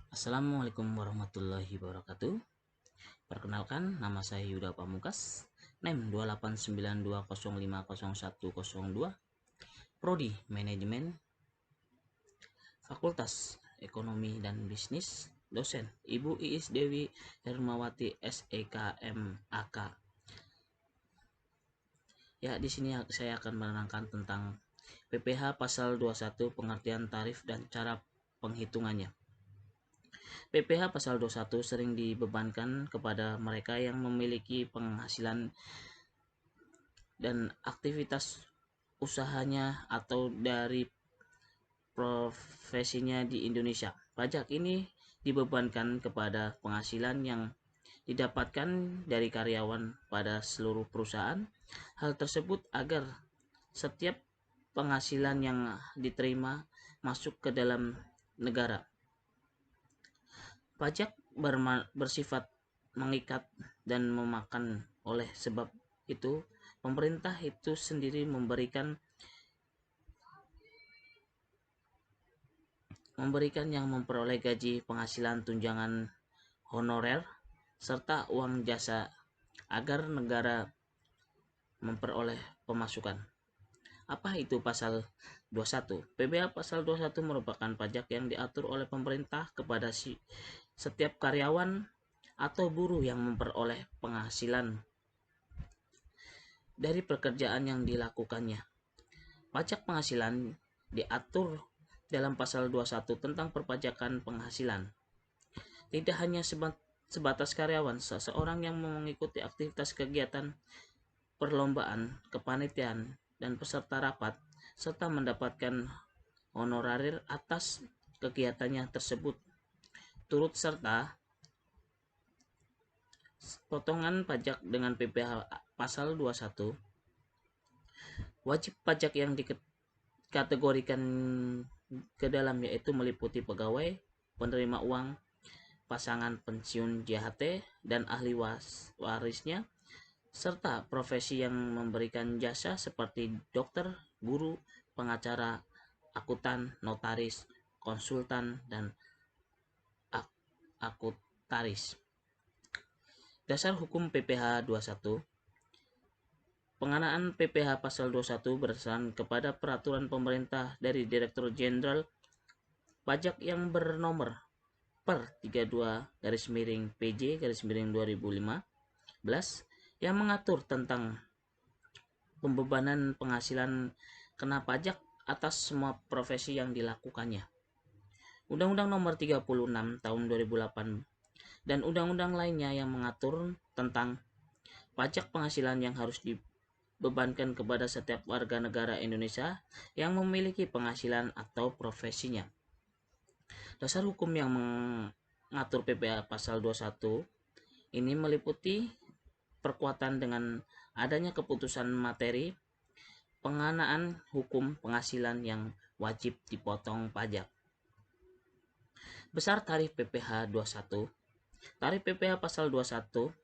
Assalamualaikum warahmatullahi wabarakatuh. Perkenalkan, nama saya Yuda Pamungkas, NEM 28920500102, Prodi Manajemen, Fakultas Ekonomi dan Bisnis, dosen Ibu Iis Dewi Hermawati SEKMAK. Ya, di sini saya akan menerangkan tentang PPh pasal 21 pengertian tarif dan cara penghitungannya. PPh pasal 21 sering dibebankan kepada mereka yang memiliki penghasilan dan aktivitas usahanya atau dari profesinya di Indonesia. Pajak ini dibebankan kepada penghasilan yang didapatkan dari karyawan pada seluruh perusahaan. Hal tersebut agar setiap penghasilan yang diterima masuk ke dalam negara. Pajak bersifat mengikat dan memakan, oleh sebab itu pemerintah itu sendiri memberikan yang memperoleh gaji, penghasilan, tunjangan honorer, serta uang jasa agar negara memperoleh pemasukan. Apa itu pasal 21? PPh pasal 21 merupakan pajak yang diatur oleh pemerintah kepada setiap karyawan atau buruh yang memperoleh penghasilan dari pekerjaan yang dilakukannya. Pajak penghasilan diatur dalam pasal 21 tentang perpajakan penghasilan. Tidak hanya sebatas karyawan, seseorang yang mengikuti aktivitas kegiatan perlombaan, kepanitiaan, dan peserta rapat, serta mendapatkan honorer atas kegiatannya tersebut, turut serta potongan pajak dengan PPh pasal 21. Wajib pajak yang dikategorikan ke dalam yaitu meliputi pegawai, penerima uang, pasangan pensiun JHT, dan ahli warisnya, serta profesi yang memberikan jasa seperti dokter, guru, pengacara, akuntan, notaris, konsultan, dan akutaris. Dasar hukum PPh 21. Penganaan PPh pasal 21 berdasarkan kepada peraturan pemerintah dari Direktur Jenderal Pajak yang bernomor per 32-PJ-2015 yang mengatur tentang pembebanan penghasilan kena pajak atas semua profesi yang dilakukannya. Undang-Undang Nomor 36 Tahun 2008 dan undang-undang lainnya yang mengatur tentang pajak penghasilan yang harus dibebankan kepada setiap warga negara Indonesia yang memiliki penghasilan atau profesinya. Dasar hukum yang mengatur PPh pasal 21 ini meliputi perkuatan dengan adanya keputusan materi penganaan hukum penghasilan yang wajib dipotong pajak. Besar tarif PPh 21. Tarif PPh pasal 21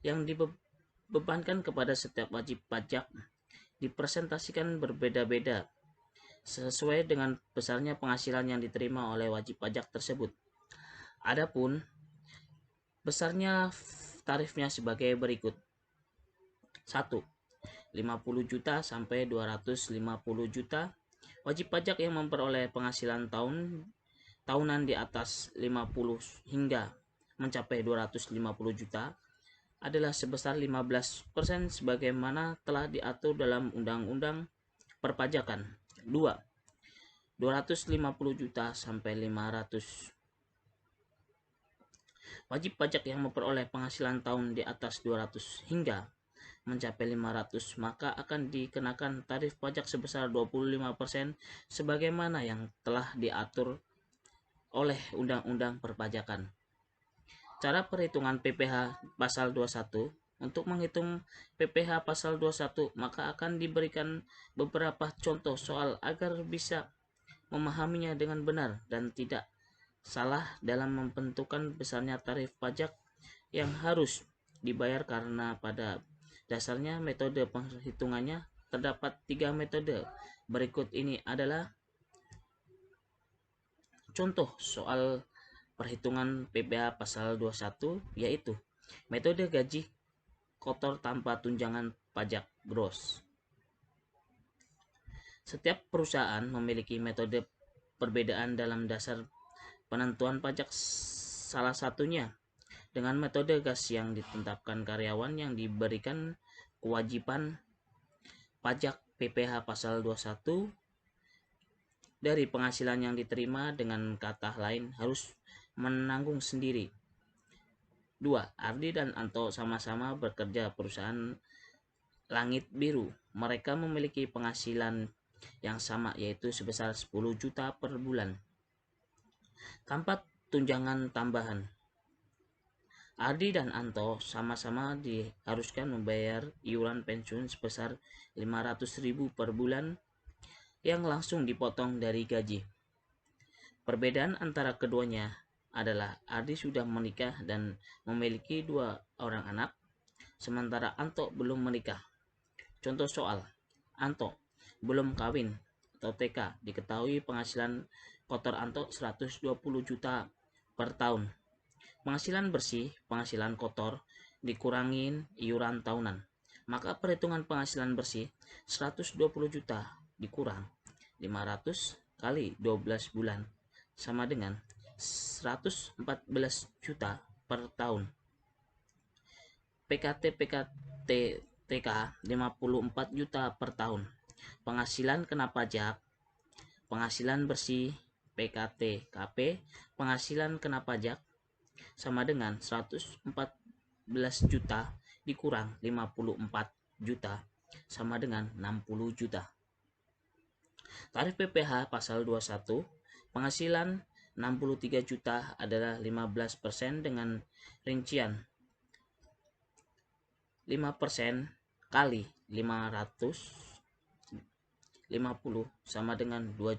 yang dibebankan kepada setiap wajib pajak dipresentasikan berbeda-beda sesuai dengan besarnya penghasilan yang diterima oleh wajib pajak tersebut. Adapun besarnya tarifnya sebagai berikut. 1. 50 juta sampai 250 juta. Wajib pajak yang memperoleh penghasilan tahunan di atas 50 hingga mencapai 250 juta adalah sebesar 15% sebagaimana telah diatur dalam Undang-Undang Perpajakan. 2. 250 juta sampai 500. Wajib pajak yang memperoleh penghasilan tahun di atas 200 hingga mencapai 500 maka akan dikenakan tarif pajak sebesar 25% sebagaimana yang telah diatur oleh Undang-Undang Perpajakan. Cara perhitungan PPh pasal 21. Untuk menghitung PPh pasal 21 maka akan diberikan beberapa contoh soal agar bisa memahaminya dengan benar dan tidak salah dalam menentukan besarnya tarif pajak yang harus dibayar, karena pada dasarnya metode penghitungannya terdapat 3 metode. Berikut ini adalah contoh soal perhitungan PPh pasal 21 yaitu metode gaji kotor tanpa tunjangan pajak gross. Setiap perusahaan memiliki metode perbedaan dalam dasar penentuan pajak, salah satunya dengan metode gas yang ditetapkan karyawan yang diberikan kewajiban pajak PPh pasal 21 dari penghasilan yang diterima, dengan kata lain harus menanggung sendiri. 2. Ardi dan Anto sama-sama bekerja perusahaan Langit Biru. Mereka memiliki penghasilan yang sama, yaitu sebesar 10 juta per bulan tanpa tunjangan tambahan. Ardi dan Anto sama-sama diharuskan membayar iuran pensiun sebesar 500.000 per bulan yang langsung dipotong dari gaji. Perbedaan antara keduanya adalah Ardi sudah menikah dan memiliki 2 orang anak, sementara Anto belum menikah. Contoh soal: Anto belum kawin atau TK, diketahui penghasilan kotor Anto 120 juta per tahun. Penghasilan bersih, penghasilan kotor dikurangin iuran tahunan. Maka perhitungan penghasilan bersih 120 juta dikurang 500 kali 12 bulan sama dengan 114 juta per tahun. PKT TK 54 juta per tahun. Penghasilan kena pajak, penghasilan bersih PKT KP, penghasilan kena pajak sama dengan 114 juta dikurang 54 juta sama dengan 60 juta. Tarif PPh pasal 21, penghasilan 63 juta adalah 15% dengan rincian 5% kali 550 sama dengan 2,5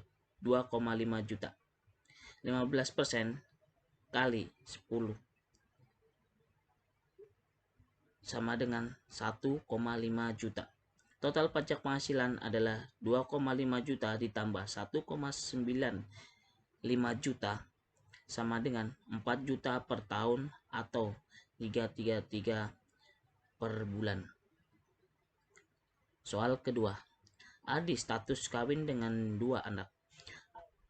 juta. 15% kali 10 sama dengan 1,5 juta. Total pajak penghasilan adalah 2,5 juta ditambah 1,95 juta sama dengan 4 juta per tahun atau 333 per bulan. Soal kedua. Ardi status kawin dengan 2 anak.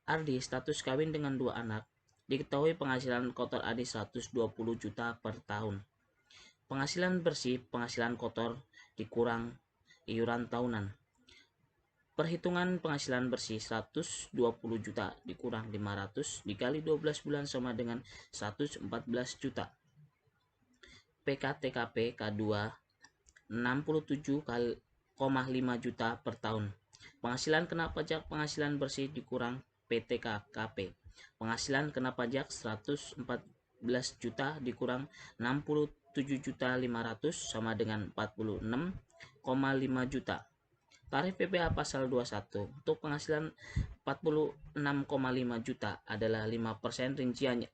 Ardi status kawin dengan 2 anak. Diketahui penghasilan kotor Ardi 120 juta per tahun. Penghasilan bersih, penghasilan kotor dikurang iuran tahunan. Perhitungan penghasilan bersih 120 juta dikurang 500 dikali 12 bulan sama dengan 114 juta. PKTKP K2 67,5 juta per tahun. Penghasilan kena pajak penghasilan bersih dikurang PTKKP. Penghasilan kena pajak 114 juta dikurang 67.500 sama dengan 46,5 juta. Tarif PPh pasal 21 untuk penghasilan 46,5 juta adalah 5% rinciannya.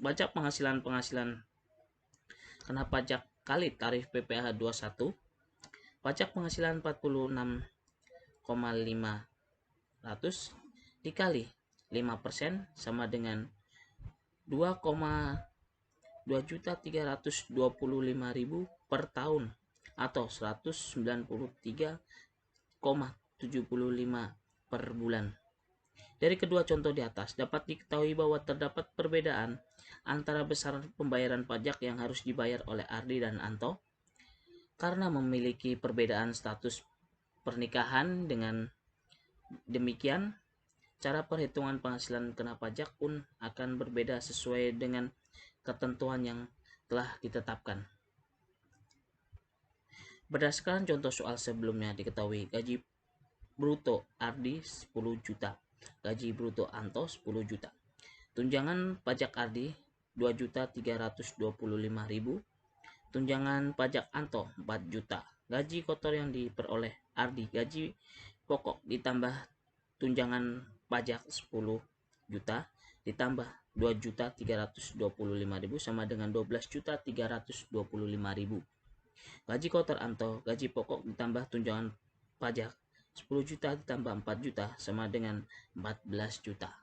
Pajak penghasilan kena pajak kali tarif PPh 21. Pajak penghasilan 46,500 dikali 5% sama dengan 2,2.325.000 per tahun atau 193,75 per bulan. Dari kedua contoh di atas dapat diketahui bahwa terdapat perbedaan antara besar pembayaran pajak yang harus dibayar oleh Ardi dan Anto karena memiliki perbedaan status pernikahan. Dengan demikian, cara perhitungan penghasilan kena pajak pun akan berbeda sesuai dengan ketentuan yang telah ditetapkan. Berdasarkan contoh soal sebelumnya diketahui gaji bruto Ardi 10 juta, gaji bruto Anto 10 juta. Tunjangan pajak Ardi 2.325.000, tunjangan pajak Anto 4 juta. Gaji kotor yang diperoleh Ardi, gaji pokok ditambah tunjangan pajak 10 juta ditambah 2.325.000 sama dengan 12.325.000. Gaji kotor Anto, gaji pokok ditambah tunjangan pajak 10 juta ditambah 4 juta sama dengan 14 juta.